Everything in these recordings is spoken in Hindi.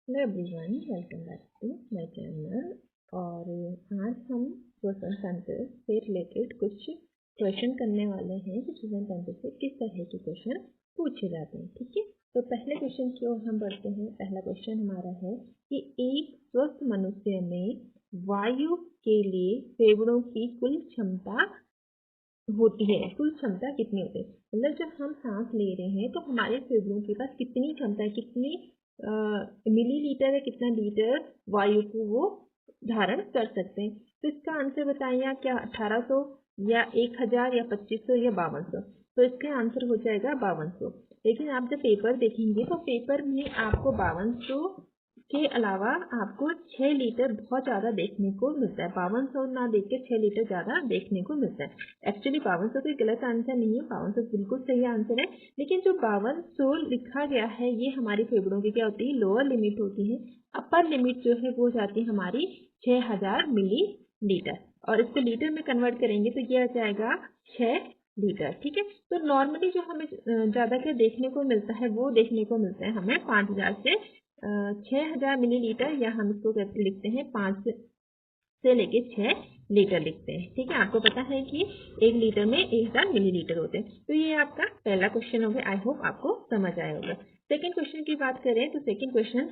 Hello everyone, welcome back to my channel. और आज हम क्वेश्चन आंसर से रिलेटेड कुछ क्वेश्चन करने वाले हैं कि क्वेश्चन आंसर से किस तरह के क्वेश्चन पूछे जाते हैं। ठीक है, तो पहले क्वेश्चन की ओर हम बढ़ते हैं। पहला क्वेश्चन हमारा है कि एक स्वस्थ मनुष्य में वायु के लिए फेफड़ों की कुल क्षमता होती है। कुल क्षमता कितनी होती है, मतलब जब हम सांस ले रहे हैं तो हमारे फेफड़ों के पास कितनी क्षमता है, कितनी मिलीलीटर है, कितना लीटर वायु को वो धारण कर सकते हैं। तो इसका आंसर बताइए आप, क्या 1800 या 1000 या 2500 या 5200। तो इसका आंसर हो जाएगा 5200। लेकिन आप जब पेपर देखेंगे तो पेपर में आपको 5200 के अलावा आपको 6 लीटर बहुत ज़्यादा देखने को मिलता है। 5200 ना देख के 6 लीटर ज़्यादा देखने को मिलता है। एक्चुअली 5200 कोई गलत आंसर नहीं है, 5200 बिल्कुल सही आंसर है। लेकिन जो 5200 लिखा गया है ये हमारी फेफड़ों की क्या होती है, लोअर लिमिट होती है। अपर लिमिट जो है वो जाती है हमारी 6000 मिली लीटर, और इसको लीटर में कन्वर्ट करेंगे तो ये आ जाएगा 6 लीटर। ठीक है, तो नॉर्मली जो हमें ज़्यादा क्या देखने को मिलता है, वो देखने को मिलता है हमें 5000 से 6000 मिलीलीटर, या हम इसको कैसे लिखते हैं 5 से लेके 6 लीटर लिखते हैं। ठीक है, आपको पता है कि 1 लीटर में 1000 मिलीलीटर होते हैं। तो ये आपका पहला क्वेश्चन हो गया। आई होप आपको समझ आया होगा। सेकेंड क्वेश्चन की बात करें तो सेकेंड क्वेश्चन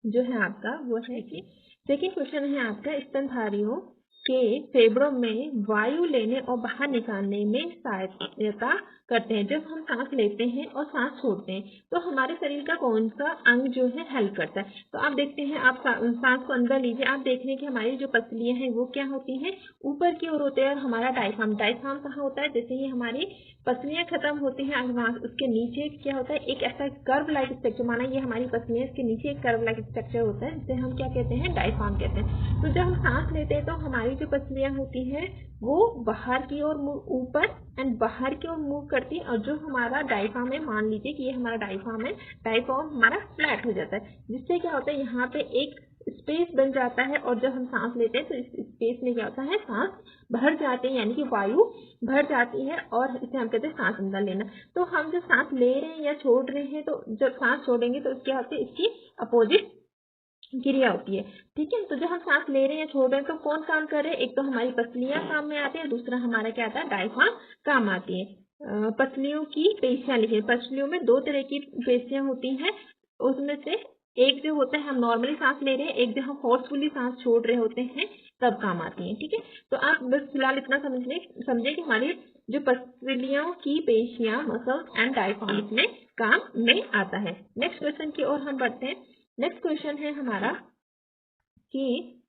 जो है आपका वो है कि सेकेंड क्वेश्चन है आपका, स्तनधारियों के फेफड़ों में वायु लेने और बाहर निकालने में सहायता करते हैं। जब हम सांस लेते हैं और सांस छोड़ते हैं तो हमारे शरीर का कौन सा अंग जो है हेल्प करता है। तो आप देखते हैं, आप सांस को अंदर लीजिए, आप देख रहे हैं कि हमारी जो पसलियां हैं वो क्या होती हैं, ऊपर की ओर होते हैं। और हमारा डायफ्राम कहाँ होता है, जैसे ही हमारी पसलियां खत्म होती हैं उसके नीचे क्या होता है, एक ऐसा कर्व लाइक स्ट्रक्चर, माना ये हमारी पसलियां, इसके नीचे एक कर्व लाइक स्ट्रक्चर होता है जिसे हम क्या कहते हैं, डायफ्राम कहते हैं। तो जब हम सांस लेते हैं तो हमारी जो पसलियां होती हैं वो बाहर की ओर ऊपर एंड बाहर की ओर मूव करती है। और जो हमारा डायफ्राम है, मान लीजिए कि ये हमारा डायफ्राम है, डायफ्राम हमारा फ्लैट हो जाता है, जिससे क्या होता है यहाँ पे एक स्पेस बन जाता है। और जब हम सांस लेते हैं तो इस स्पेस में क्या होता है, सांस भर जाती है, यानी कि वायु भर जाती है, और इसे हम कहते हैं सांस अंदर लेना। तो हम जब सांस ले रहे हैं या छोड़ रहे हैं, तो जब सांस छोड़ेंगे तो क्या होती है, इसकी अपोजिट क्रिया होती है। ठीक है, तो जब हम सांस ले रहे हैं छोड़ रहे हैं तो कौन काम कर रहे हैं, एक तो हमारी पसलियां काम में आती है, दूसरा हमारा क्या आता है, डायफ्राम काम आती है। पसलियों की पेशियां लिखिए। पसलियों में 2 तरह की पेशियां होती हैं, उसमें से एक जो होता है हम नॉर्मली सांस ले रहे हैं, एक जो हम फोर्सफुली सांस छोड़ रहे होते हैं तब काम आती है। ठीक है, तो आप बस फिलहाल इतना समझे कि हमारी जो पसलियों की पेशियां, मसल्स एंड डायफ्राम इसमें काम में आता है। नेक्स्ट क्वेश्चन की ओर हम बढ़ते हैं। नेक्स्ट क्वेश्चन है हमारा कि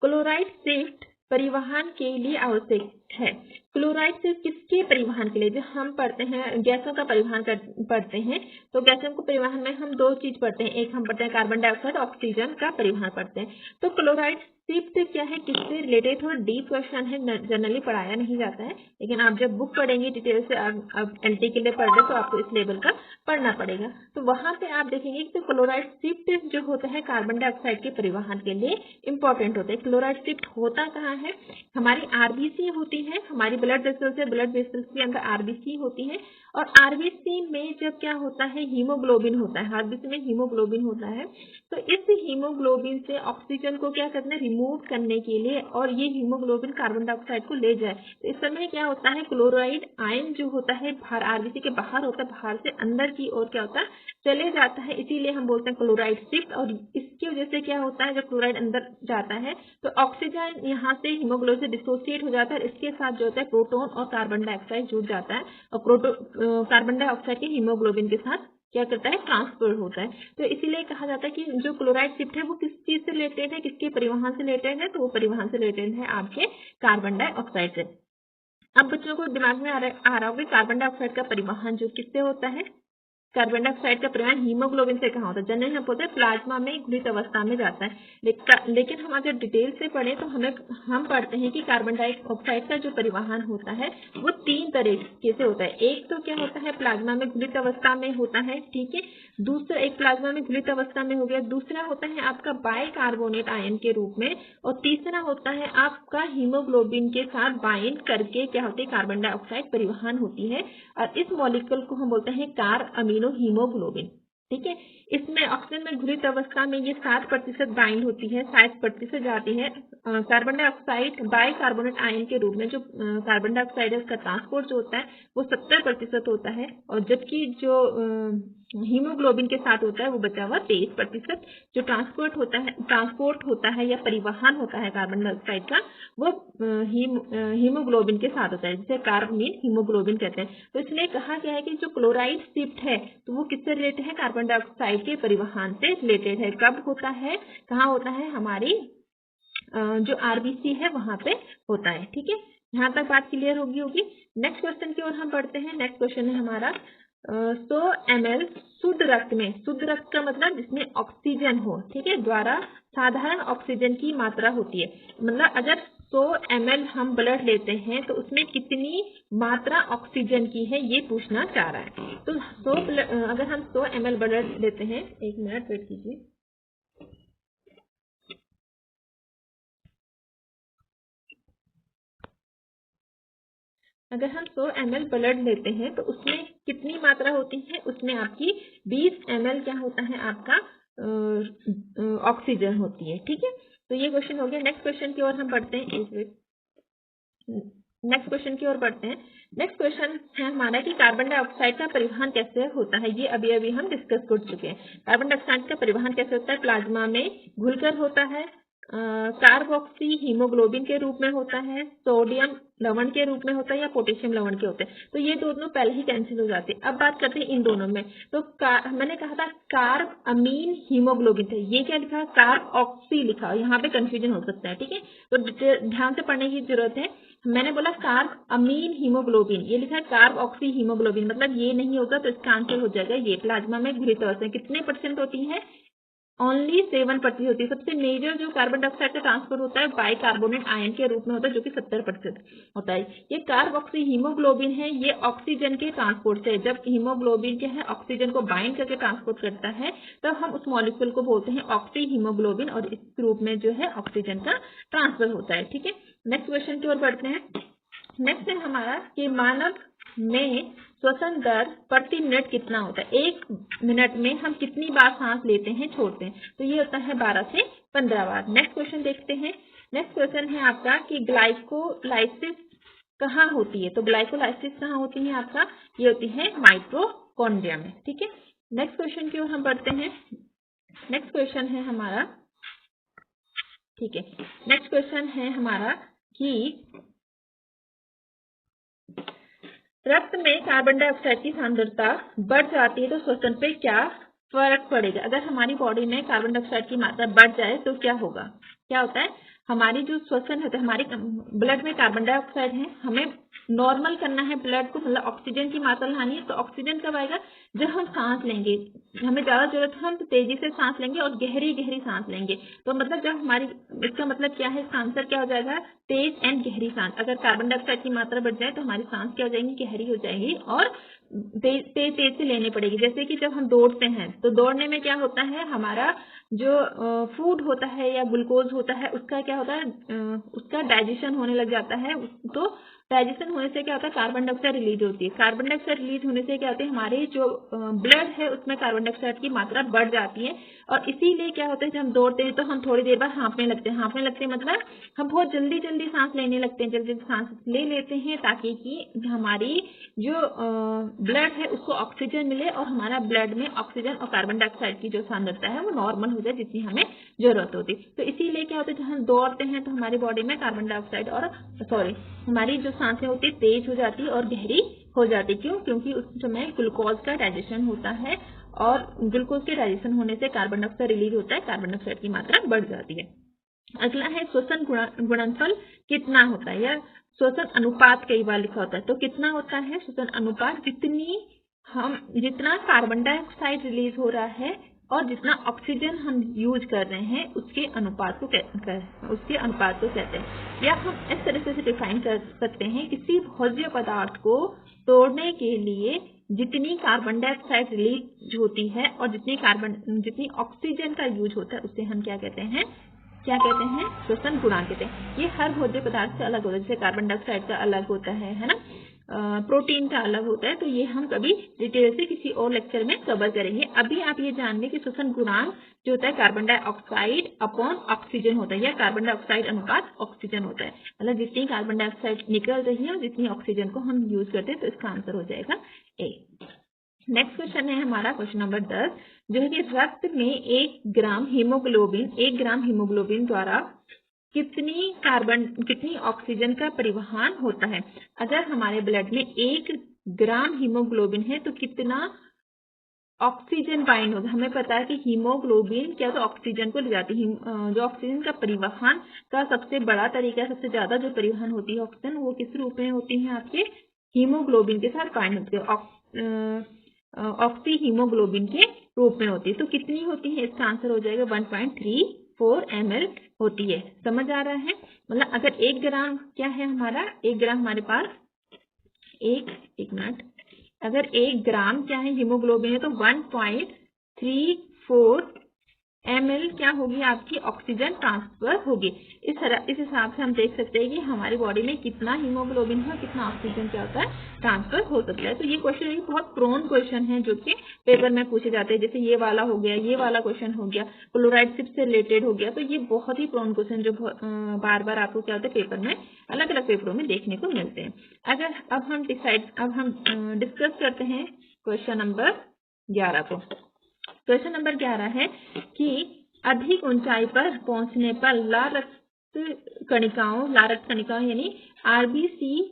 क्लोराइड शिफ्ट परिवहन के लिए आवश्यक है। क्लोराइड शिफ्ट किसके परिवहन के लिए, जब हम पढ़ते हैं गैसों का परिवहन पढ़ते हैं, तो गैसों को परिवहन में हम 2 चीज पढ़ते हैं, एक हम पढ़ते हैं कार्बन डाइऑक्साइड, ऑक्सीजन का परिवहन पढ़ते हैं। तो क्लोराइड शिफ्ट क्या है, किससे रिलेटेड, थोड़ा डीप क्वेश्चन है, जनरली पढ़ाया नहीं जाता है, लेकिन आप जब बुक पढ़ेंगे डिटेल से, अब एनटी के लिए पढ़ रहे तो आपको इस लेवल का पढ़ना पड़ेगा। तो वहां पे आप देखेंगे कि क्लोराइड शिफ्ट जो होता है कार्बन डाइऑक्साइड के परिवहन के लिए इंपॉर्टेंट होता है। क्लोराइड शिफ्ट होता कहाँ है, हमारी आरबीसी होती है, हमारी ब्लड वेसल्स है, ब्लड वेसल्स के अंदर आरबीसी होती है, और आरबीसी में जब क्या होता है, हीमोग्लोबिन होता है, आरबीसी में हीमोग्लोबिन होता है। तो इस हीमोग्लोबिन से ऑक्सीजन को क्या करना है, रिमूव करने के लिए, और ये हीमोग्लोबिन कार्बन डाइऑक्साइड को ले जाए, तो इस समय क्या होता है, क्लोराइड आयन जो होता है बाहर आरबीसी के बाहर होता है, बाहर से अंदर की ओर क्या होता है, चले जाता है, इसीलिए हम बोलते हैं क्लोराइड शिफ्ट। और इसकी वजह से क्या होता है, जब क्लोराइड अंदर जाता है तो ऑक्सीजन यहाँ से हीमोग्लोबिन से डिसोसिएट हो जाता है, इसके साथ जो होता है प्रोटॉन और कार्बन डाइऑक्साइड जुड़ जाता है, और कार्बन डाइऑक्साइड के हीमोग्लोबिन के साथ क्या करता है, ट्रांसफर होता है। तो इसीलिए कहा जाता है कि जो क्लोराइड शिफ्ट है वो किस चीज से रिलेटेड है, किसके परिवहन से रिलेटेड है, तो वो परिवहन से रिलेटेड है आपके कार्बन डाइऑक्साइड से। अब बच्चों को दिमाग में आ रहा होगा कार्बन डाइऑक्साइड का परिवहन जो किससे होता है, कार्बन डाइऑक्साइड का परिवहन हीमोग्लोबिन से कहाँ होता है, जनरली हम बोलते हैं प्लाज्मा में घुलित अवस्था में जाता है। लेकिन हम अगर डिटेल से पढ़ें तो हम पढ़ते हैं कि कार्बन डाइऑक्साइड का जो परिवहन होता है वो 3 तरीके से होता है। एक तो क्या होता है, प्लाज्मा में घुलित अवस्था में होता है, ठीक है, दूसरा एक प्लाज्मा में घुलित अवस्था में हो गया, दूसरा होता है आपका बाइकार्बोनेट आयन के रूप में, और तीसरा होता है आपका हीमोग्लोबिन के साथ बाइंड करके क्या होती है, कार्बन डाइऑक्साइड परिवहन होती है। और इस मॉलिक्यूल को हम बोलते हैं कार अमीनो हीमोग्लोबिन। ठीक है, इसमें ऑक्सीजन में घुलित अवस्था में ये 7% बाइंड होती है, 60% जाती है। कार्बन डाइऑक्साइड बाइकार्बोनेट आयन के रूप में जो कार्बन डाइऑक्साइड है उसका ट्रांसपोर्ट जो होता है वो 70% होता है, और जबकि जो हीमोग्लोबिन के साथ होता है वो बचा हुआ 23%। जो ट्रांसपोर्ट होता है या परिवहन होता है कार्बन डाइऑक्साइड का, वो हीमोग्लोबिन के साथ होता है, जिसे कार्बमीन हीमोग्लोबिन कहते हैं। तो इसलिए कहा गया है कि जो क्लोराइड शिफ्ट है तो वो किससे रिलेटेड है? कार्बन डाइऑक्साइड के परिवहन से रिलेटेड है। कब होता है, कहाँ होता है? हमारी जो आरबीसी है वहां पे होता है। ठीक है, यहाँ तक बात क्लियर होगी। नेक्स्ट क्वेश्चन की ओर हम बढ़ते हैं। नेक्स्ट क्वेश्चन है हमारा 100 ml शुद्ध रक्त में, शुद्ध रक्त का मतलब जिसमें ऑक्सीजन हो, ठीक है, द्वारा साधारण ऑक्सीजन की मात्रा होती है। मतलब अगर 100 ml हम ब्लड लेते हैं तो उसमें कितनी मात्रा ऑक्सीजन की है, ये पूछना चाह रहा है। तो अगर हम 100 ml ब्लड लेते हैं, 1 मिनट वेट कीजिए। अगर हम 100 ml ब्लड लेते हैं तो उसमें कितनी मात्रा होती है? उसमें आपकी 20 ml क्या होता है? आपका ऑक्सीजन होती है। ठीक है, तो ये क्वेश्चन हो गया। नेक्स्ट क्वेश्चन की ओर हम बढ़ते हैं। नेक्स्ट क्वेश्चन की ओर बढ़ते हैं। नेक्स्ट क्वेश्चन है हमारा कि कार्बन डाइऑक्साइड का परिवहन कैसे होता है। ये अभी हम डिस्कस कर चुके हैं। कार्बन डाइऑक्साइड का परिवहन कैसे होता है? प्लाज्मा में घुलकर होता है, कार्बोक्सी हीमोग्लोबिन के रूप में होता है, सोडियम लवण के रूप में होता है, या पोटेशियम लवण के होते हैं। तो ये दोनों पहले ही कैंसिल हो जाते हैं। अब बात करते हैं इन दोनों में। तो मैंने कहा था कार्ब अमीन हीमोग्लोबिन थे, ये क्या लिखा? कार्ब ऑक्सी लिखा। यहाँ पे कंफ्यूजन हो सकता है। ठीक है, तो ध्यान से पढ़ने की जरूरत है। मैंने बोला कार्ब अमीन हीमोग्लोबिन, ये लिखा है कार्ब ऑक्सी हीमोग्लोबिन, मतलब ये नहीं होगा तो इसका आंसर हो जाएगा ये। प्लाज्मा में घुलित अवस्था कितने % होती है? ओनली 7% होती है। सबसे मेजर जो कार्बन डाइऑक्साइड का ट्रांसफर होता है बाइकार्बोनेट आयन के रूप में होता है, जो कि 70% होता है। ये कार्बोक्सी हीमोग्लोबिन है, ये ऑक्सीजन के ट्रांसपोर्ट से, जब हीमोग्लोबिन क्या है ऑक्सीजन को बाइंड करके ट्रांसपोर्ट करता है तो हम उस मॉलिक्यूल को बोलते हैं ऑक्सी हीमोग्लोबिन, और इस रूप में जो है ऑक्सीजन का ट्रांसफर होता है। ठीक है, नेक्स्ट क्वेश्चन की ओर बढ़ते हैं। नेक्स्ट है हमारा कि मानव में श्वसन दर प्रति मिनट कितना होता है? 1 मिनट में हम कितनी बार सांस लेते हैं, छोड़ते हैं? तो ये होता है 12 से 15 बार। नेक्स्ट क्वेश्चन देखते हैं। नेक्स्ट क्वेश्चन है आपका कि ग्लाइकोलाइसिस कहाँ होती है? तो ग्लाइकोलाइसिस कहाँ होती है आपका? ये होती है माइटोकॉन्ड्रिया में। ठीक है, नेक्स्ट क्वेश्चन की ओर हम बढ़ते हैं। नेक्स्ट क्वेश्चन है हमारा, ठीक है, नेक्स्ट क्वेश्चन है हमारा कि रक्त में कार्बन डाइऑक्साइड की सांद्रता बढ़ जाती है तो श्वसन पे क्या फर्क पड़ेगा? अगर हमारी बॉडी में कार्बन डाइऑक्साइड की मात्रा बढ़ जाए तो क्या होगा? क्या होता है? हमारी जो श्वसन होता है, हमारी ब्लड में कार्बन डाइऑक्साइड है, हमें नॉर्मल करना है ब्लड को, मतलब ऑक्सीजन की मात्रा लानी है। तो ऑक्सीजन कब आएगा? जब हम सांस लेंगे, हमें ज्यादा जरूरत है हम तो तेजी से सांस लेंगे और गहरी गहरी सांस लेंगे। तो मतलब जब हमारी, इसका मतलब क्या है? इसका आंसर क्या हो जाएगा? तेज एंड गहरी सांस। अगर कार्बन डाइऑक्साइड की मात्रा बढ़ जाए तो हमारी सांस क्या हो जाएगी? गहरी हो जाएगी और तेज से लेनी पड़ेगी। जैसे कि जब हम दौड़ते हैं तो दौड़ने में क्या होता है? हमारा जो फूड होता है या ग्लूकोज होता है उसका क्या होता है? उसका डाइजेशन होने लग जाता है। तो डाइजेशन होने से क्या होता है? कार्बन डाइऑक्साइड रिलीज होती है। कार्बन डाइऑक्साइड रिलीज होने से क्या होता है? हमारे जो ब्लड है उसमें कार्बन डाइऑक्साइड की मात्रा बढ़ जाती है, और इसीलिए क्या होता है? जब हम दौड़ते हैं तो हम थोड़ी देर बाद हाँफने लगते हैं। हाँफने लगते हैं मतलब हम बहुत जल्दी जल्दी सांस लेने लगते हैं, जल्दी सांस ले लेते हैं ताकि कि हमारी जो ब्लड है उसको ऑक्सीजन मिले और हमारा ब्लड में ऑक्सीजन और कार्बन डाइऑक्साइड की जो सांद्रता है वो नॉर्मल हो जाए जितनी हमें जरूरत होती। तो इसीलिए क्या होता है? जब हम दौड़ते हैं तो हमारी बॉडी में कार्बन डाइऑक्साइड और हमारी जो सांसें होती है तेज हो जाती है और गहरी हो जाती है। क्यों? क्योंकि उस समय ग्लूकोज का डाइजेशन होता है, और ग्लूकोज के डाइजेशन होने से कार्बन डाइऑक्साइड रिलीज होता है, कार्बन डाइऑक्साइड की मात्रा बढ़ जाती है। अगला है श्वसन गुणनफल कितना होता है, या श्वसन अनुपात कई बार लिखा होता है। तो कितना होता है श्वसन अनुपात? जितना कार्बन डाइऑक्साइड रिलीज हो रहा है और जितना ऑक्सीजन हम यूज कर रहे हैं उसके अनुपात को कहते हैं। या हम इस तरह से डिफाइन कर सकते हैं, किसी भोज्य पदार्थ को तोड़ने के लिए जितनी कार्बन डाइऑक्साइड रिलीज होती है और जितनी ऑक्सीजन का यूज होता है उससे हम क्या कहते हैं? श्वसन गुणांक कहते हैं। ये हर भोज्य पदार्थ से अलग होता है, जैसे कार्बन डाइऑक्साइड का अलग होता है ना। प्रोटीन का अलग होता है, तो ये हम कभी डिटेल से किसी और लेक्चर में कवर करेंगे। अभी आप ये जान लें कि श्वसन गुणांक जो होता है कार्बन डाइऑक्साइड अपॉन ऑक्सीजन होता है, या कार्बन डाइऑक्साइड अनुपात ऑक्सीजन होता है। मतलब जितनी कार्बन डाइऑक्साइड निकल रही है और जितनी ऑक्सीजन को हम यूज करते हैं, तो इसका आंसर हो जाएगा ए। नेक्स्ट क्वेश्चन है हमारा क्वेश्चन नंबर 10, जो है कि रक्त में 1 ग्राम हीमोग्लोबिन द्वारा कितनी ऑक्सीजन का परिवहन होता है। अगर हमारे ब्लड में 1 ग्राम हीमोग्लोबिन है तो कितना ऑक्सीजन बाइंड होगा। हमें पता है कि हीमोग्लोबिन क्या तो ऑक्सीजन को ले जाती है, जो ऑक्सीजन का परिवहन का सबसे बड़ा तरीका है, सबसे ज्यादा जो परिवहन होती है ऑक्सीजन, वो किस रूप में होती है, आपके हीमोग्लोबिन के साथ बाइंड होती है, ऑक्सी हीमोग्लोबिन के रूप में होती है। तो कितनी होती है, इसका आंसर हो जाएगा 1.34 ml होती है। समझ आ रहा है, मतलब अगर 1 ग्राम क्या है हमारा, 1 ग्राम हमारे पास एक मिनट, अगर 1 ग्राम क्या है हीमोग्लोबिन है तो 1.34 ml क्या होगी, आपकी ऑक्सीजन ट्रांसफर होगी। इस हिसाब से हम देख सकते हैं कि हमारी बॉडी में कितना हीमोग्लोबिन है और कितना ऑक्सीजन क्या होता है, ट्रांसफर हो सकता है। तो ये क्वेश्चन एक बहुत प्रोन क्वेश्चन है जो कि पेपर में पूछे जाते हैं, जैसे ये वाला हो गया, ये वाला क्वेश्चन हो गया, क्लोराइड शिप से रिलेटेड हो गया। तो ये बहुत ही प्रोन क्वेश्चन जो बार बार आपको क्या होता है पेपर में, अलग अलग पेपरों में देखने को मिलते हैं। अब हम डिस्कस करते हैं क्वेश्चन नंबर 11 को। क्वेश्चन नंबर 11 है कि अधिक ऊंचाई पर पहुंचने पर लाल रक्त कणिकाओं यानी आरबीसी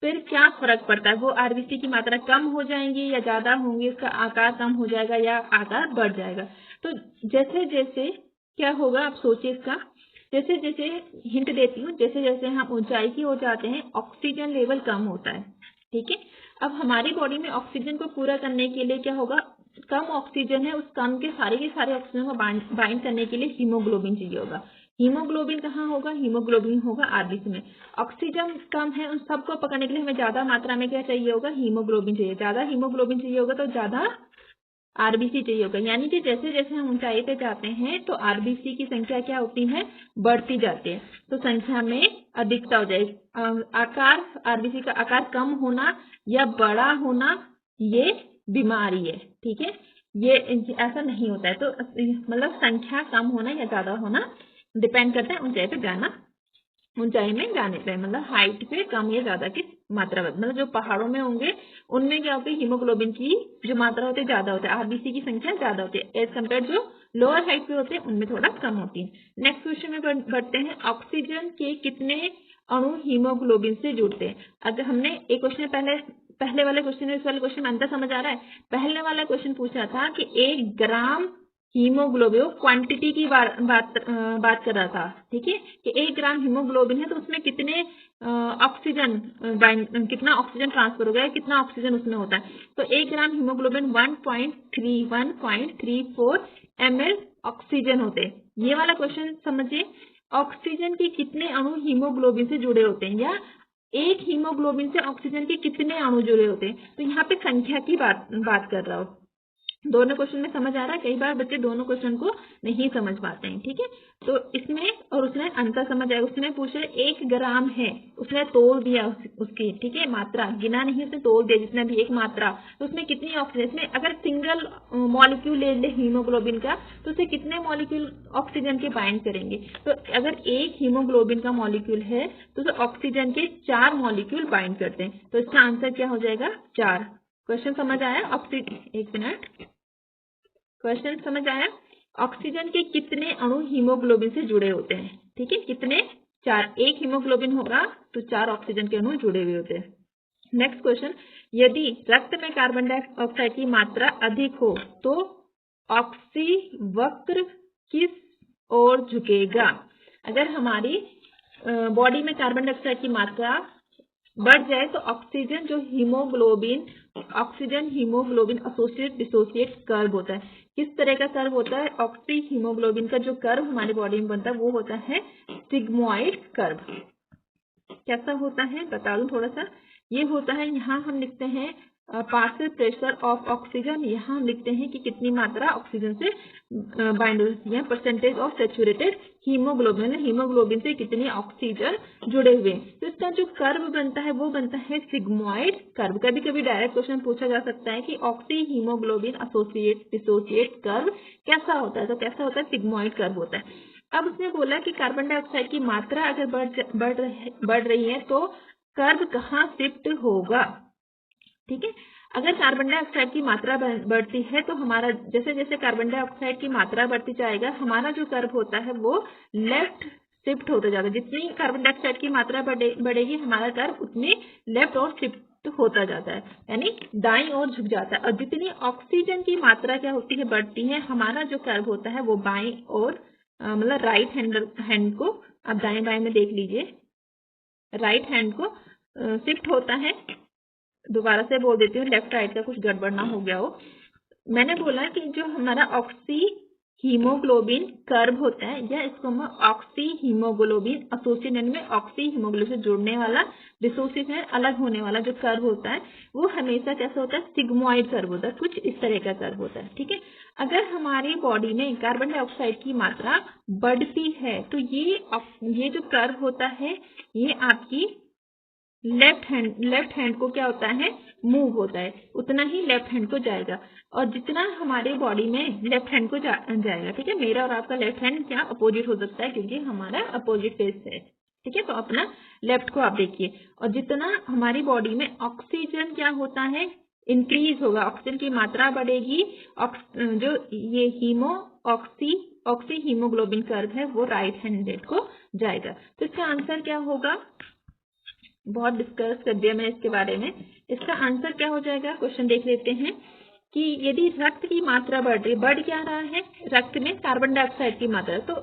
पर क्या फर्क पड़ता है। वो आरबीसी की मात्रा कम हो जाएंगी या ज्यादा होंगी, इसका आकार कम हो जाएगा या आकार बढ़ जाएगा। तो जैसे जैसे क्या होगा, आप सोचिए इसका, जैसे जैसे हिंट देती हूँ, जैसे जैसे हम ऊंचाई की हो जाते हैं ऑक्सीजन लेवल कम होता है, ठीक है। अब हमारी बॉडी में ऑक्सीजन को पूरा करने के लिए क्या होगा, कम ऑक्सीजन है, उस कम के सारे ऑक्सीजन को बाइंड करने के लिए हीमोग्लोबिन चाहिए होगा। हीमोग्लोबिन कहाँ होगा, हीमोग्लोबिन होगा आरबीसी में। ऑक्सीजन कम है, उन सबको पकड़ने के लिए हमें ज्यादा मात्रा में क्या चाहिए होगा, हीमोग्लोबिन चाहिए। ज्यादा हीमोग्लोबिन चाहिए होगा तो ज्यादा आरबीसी चाहिए होगा। यानी कि जैसे जैसे हम ऊंचाई पे जाते हैं तो आरबीसी की संख्या क्या होती है, बढ़ती जाती है। तो संख्या में अधिकता हो जाएगी। आकार, आरबीसी का आकार कम होना या बड़ा होना ये बीमारी है, ठीक है। ये ऐसा नहीं होता है। तो मतलब संख्या कम होना या ज्यादा होना डिपेंड करता है ऊंचाई में जाने पे, मतलब हाइट पे कम या ज्यादा की मात्रा, मतलब जो पहाड़ों में होंगे उनमें क्या होती है, हीमोग्लोबिन की जो मात्रा होती है ज्यादा होती है, आरबीसी की संख्या ज्यादा होती है, एज कम्पेयर जो लोअर हाइट पे होते हैं उनमें थोड़ा कम होती है। नेक्स्ट क्वेश्चन में बढ़ते हैं, ऑक्सीजन के कितने अणु हीमोग्लोबिन से जुड़ते हैं। अगर हमने एक क्वेश्चन पहले वाले क्वेश्चन इस वाले क्वेश्चन में अंतर समझ आ रहा है। पहले वाला क्वेश्चन पूछा था कि 1 ग्राम हीमोग्लोबिन, क्वांटिटी की बात कर रहा था, ठीक है, कि 1 ग्राम हीमोग्लोबिन है तो उसमें कितने कितना ऑक्सीजन ट्रांसफर हो गया, कितना ऑक्सीजन उसमें होता है। तो 1 ग्राम हीमोग्लोबिन 1.34 ml ऑक्सीजन होते हैं। ये वाला क्वेश्चन समझिए, ऑक्सीजन के कितने अणु हीमोग्लोबिन से जुड़े होते हैं, या एक हीमोग्लोबिन से ऑक्सीजन के कितने अणु जुड़े होते हैं। तो यहाँ पे संख्या की बात कर रहा हूँ। दोनों क्वेश्चन में समझ आ रहा है, कई बार बच्चे दोनों क्वेश्चन को नहीं समझ पाते हैं, ठीक है। तो इसमें और उसमें अंतर समझ आएगा। उसने पूछा 1 ग्राम है, उसने तोल दिया उसकी, ठीक है, मात्रा गिना नहीं, उसने तोल दिया जितना भी एक मात्रा, तो उसमें कितनी ऑक्सीजन, इसमें अगर सिंगल मॉलिक्यूल ले ले हीमोग्लोबिन का तो उसे कितने मॉलिक्यूल ऑक्सीजन के बाइंड करेंगे। तो अगर एक हीमोग्लोबिन का मॉलिक्यूल है तो उसे ऑक्सीजन के 4 मॉलिक्यूल बाइंड करते हैं। तो इसका आंसर क्या हो जाएगा, 4। क्वेश्चन समझ आया, एक मिनट, क्वेश्चन समझ आया। ऑक्सीजन के कितने अणु हीमोग्लोबिन से जुड़े होते हैं, ठीक है, कितने, 4। एक हीमोग्लोबिन होगा तो 4 ऑक्सीजन के अणु जुड़े हुए होते हैं। नेक्स्ट क्वेश्चन, यदि रक्त में कार्बन डाइऑक्साइड की मात्रा अधिक हो तो ऑक्सी वक्र किस ओर झुकेगा। अगर हमारी बॉडी में कार्बन डाइऑक्साइड की मात्रा बढ़ जाए तो oxygen haemoglobin associate dissociate curve होता है। किस तरह का कर्व होता है, ऑक्सी हीमोग्लोबिन का जो कर्व हमारी बॉडी में बनता है वो होता है सिग्मोइड कर्व। कैसा होता है बता दूं थोड़ा सा, ये होता है, यहाँ हम लिखते हैं पार्शियल प्रेशर ऑफ ऑक्सीजन, यहाँ लिखते हैं कि कितनी मात्रा ऑक्सीजन से बाइंड होती है, percentage of saturated haemoglobin, haemoglobin से कितनी ऑक्सीजन जुड़े हुए। तो इसका जो कर्व बनता है वो बनता है सिग्मॉइड कर्व। कभी कभी डायरेक्ट क्वेश्चन पूछा जा सकता है कि ऑक्सी हीमोग्लोबिन डिसोसिएट कर्व कैसा होता है, तो कैसा होता है, सिग्मॉइड कर्व होता है। अब उसने बोला कि कार्बन डाइऑक्साइड की मात्रा अगर बढ़ रही है तो कर्व कहाँ शिफ्ट होगा। ठीक है, अगर कार्बन डाइऑक्साइड की मात्रा बढ़ती है तो हमारा जैसे जैसे कार्बन डाइऑक्साइड की मात्रा बढ़ती जाएगा हमारा जो कर्व होता है वो लेफ्ट शिफ्ट होता जाएगा। जितनी कार्बन डाइऑक्साइड की मात्रा बढ़ेगी हमारा कर्व उतनी लेफ्ट और शिफ्ट होता जाता है, यानी दाईं ओर झुक जाता है। और जितनी ऑक्सीजन की मात्रा क्या होती है, बढ़ती है, हमारा जो कर्व होता है वो बाईं ओर मतलब राइट हैंड को आप दाएं बाएं में देख लीजिए, राइट हैंड को शिफ्ट होता है। दोबारा से बोल देती हूँ, लेफ्ट राइट का कुछ गड़बड़ ना हो गया हो। मैंने बोला कि जो हमारा ऑक्सी हीमोग्लोबिन कर्व होता है या इसको हम ऑक्सी हीमोग्लोबिन एसोसिएशन में ऑक्सी हीमोग्लोबिन से जुड़ने वाला डिसोसिएशन अलग होने वाला जो कर्व होता है वो हमेशा कैसा होता है, सिग्मॉइड कर्व होता है, कुछ इस तरह का कर्व होता है। ठीक है, अगर हमारी बॉडी में कार्बन डाइऑक्साइड की मात्रा बढ़ती है तो ये जो कर्व होता है ये आपकी लेफ्ट हैंड को क्या होता है, मूव होता है, उतना ही लेफ्ट हैंड को जाएगा। और जितना हमारे बॉडी में लेफ्ट हैंड को जाएगा, ठीक है, मेरा और आपका लेफ्ट हैंड क्या अपोजिट हो सकता है क्योंकि हमारा अपोजिट फेस है। ठीक है, तो अपना लेफ्ट को आप देखिए, और जितना हमारी बॉडी में ऑक्सीजन क्या होता है, इंक्रीज होगा, ऑक्सीजन की मात्रा बढ़ेगी, जो ये ऑक्सी हीमोग्लोबिन कर्व है वो राइट हैंडेड को जाएगा। तो इसका आंसर क्या होगा, बहुत डिस्कस कर दिया मैं इसके बारे में। इसका आंसर क्या हो जाएगा, क्वेश्चन देख लेते हैं कि यदि रक्त की मात्रा बढ़ क्या रहा है, रक्त में कार्बन डाइऑक्साइड की मात्रा, तो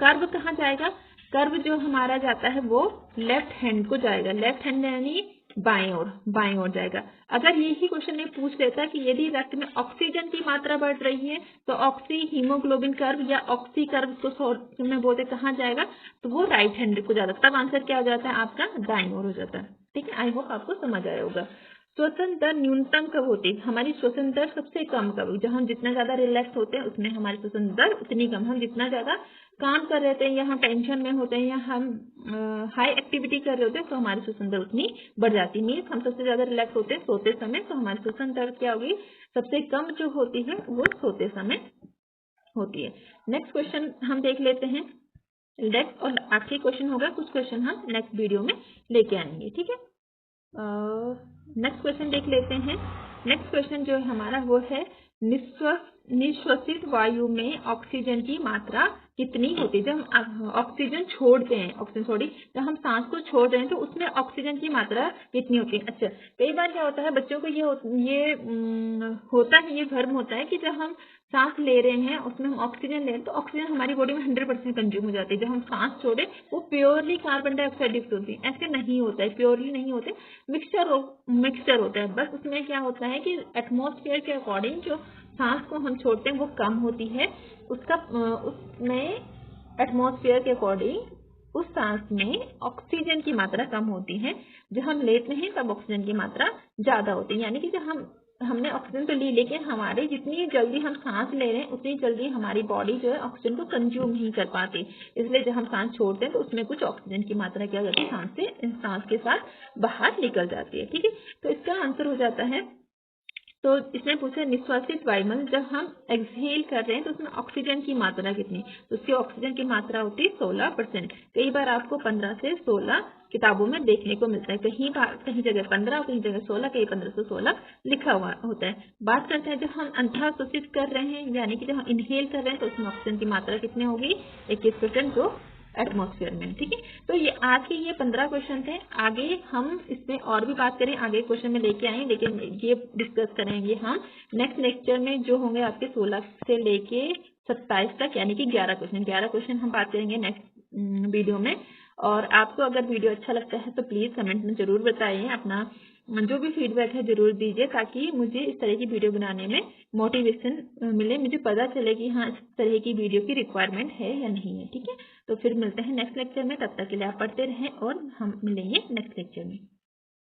कर्व कहाँ जाएगा, कर्व जो हमारा जाता है वो लेफ्ट हैंड को जाएगा, लेफ्ट हैंड यानी बाएं ओर जाएगा। अगर यही क्वेश्चन ने पूछ लेता कि यदि रक्त में ऑक्सीजन की मात्रा बढ़ रही है तो ऑक्सी हीमोग्लोबिन कर्व या ऑक्सी कर्व को शॉर्ट में बोलते कहाँ जाएगा, तो वो राइट हैंड को जाता है, तब आंसर क्या हो जाता है आपका, दाईं ओर हो जाता है। ठीक है, आई होप आपको समझ आया होगा। श्वसन दर न्यूनतम कब होती है, हमारी श्वसन दर सबसे कम कब, जब हम जितना ज्यादा रिलैक्स होते हैं उसमें हमारी श्वसन दर उतनी कम, हम जितना ज्यादा काम कर रहे थे या हम टेंशन में होते हैं या हम हाई एक्टिविटी कर रहे होते हैं तो हमारी श्वसन दर उतनी बढ़ जाती है। मीन्स हम सबसे ज्यादा रिलैक्स होते हैं सोते समय, तो हमारी श्वसन दर क्या होगी, सबसे कम जो होती है वो सोते समय होती है। नेक्स्ट क्वेश्चन हम देख लेते हैं, नेक्स्ट और आखिरी क्वेश्चन होगा, कुछ क्वेश्चन हम नेक्स्ट वीडियो में लेके आएंगे। ठीक है, नेक्स्ट क्वेश्चन देख लेते हैं। नेक्स्ट क्वेश्चन जो है हमारा वो है निश्वसित वायु में ऑक्सीजन की मात्रा कितनी होती है, जब हम ऑक्सीजन छोड़ते हैं, जब हम सांस को छोड़ रहे हैं तो उसमें ऑक्सीजन की मात्रा कितनी होती है। अच्छा, कई बार क्या होता है बच्चों को ये होता है, ये भ्रम होता है कि जब हम सांस ले रहे हैं उसमें हम ऑक्सीजन ले रहे हैं तो ऑक्सीजन हमारी बॉडी में 100% कंज्यूम हो जाती है, जब हम सांस छोड़े वो प्योरली कार्बन डाइऑक्साइड युक्त होती है। ऐसे नहीं होता है, प्योरली नहीं होते, मिक्सचर होता है। बस उसमें क्या होता है कि एटमॉस्फेयर के अकॉर्डिंग जो सांस को हम छोड़ते हैं वो कम होती है, उसमें एटमॉस्फेयर के अकॉर्डिंग उस सांस में ऑक्सीजन की मात्रा कम होती है, जब हम लेते हैं तब ऑक्सीजन की मात्रा ज्यादा होती है। यानी कि जब हमने ऑक्सीजन तो ली, लेकिन हमारे जितनी जल्दी हम सांस ले रहे हैं उतनी जल्दी हमारी बॉडी जो है ऑक्सीजन को कंज्यूम नहीं कर पाती, इसलिए जब हम सांस छोड़ते हैं तो उसमें कुछ ऑक्सीजन की मात्रा क्या होती है, सांस के साथ बाहर निकल जाती है। ठीक है, तो इसका आंसर हो जाता है, तो इसमें पूछा निश्वासित वायुमंडल जब हम एक्सहेल कर रहे हैं तो उसमें ऑक्सीजन की मात्रा कितनी, तो उसकी ऑक्सीजन की मात्रा होती है 16%। कई बार आपको 15 से 16 किताबों में देखने को मिलता है, कहीं जगह 15 और कहीं जगह 16, कहीं 15 से 16 लिखा हुआ होता है। बात करते हैं जब हम अंतःश्वसित कर रहे हैं यानी कि जब हम इनहेल कर रहे हैं तो उसमें ऑक्सीजन की मात्रा कितनी होगी, 21%, जो एटमॉस्फेयर में। ठीक है, तो ये आज के ये 15 क्वेश्चन थे। आगे हम इसमें और भी बात करें, आगे क्वेश्चन में लेके आए, लेकिन ये डिस्कस करेंगे हम नेक्स्ट लेक्चर में जो होंगे आपके 16 से लेके 27 तक, यानी कि 11 क्वेश्चन हम बात करेंगे नेक्स्ट वीडियो में। और आपको अगर वीडियो अच्छा लगता है तो प्लीज कमेंट में जरूर बताइए, अपना जो भी फीडबैक है जरूर दीजिए, ताकि मुझे इस तरह की वीडियो बनाने में मोटिवेशन मिले, मुझे पता चले कि हाँ इस तरह की वीडियो की रिक्वायरमेंट है या नहीं है। ठीक है, तो फिर मिलते हैं नेक्स्ट लेक्चर में, तब तक के लिए आप पढ़ते रहें और हम मिलेंगे नेक्स्ट लेक्चर में।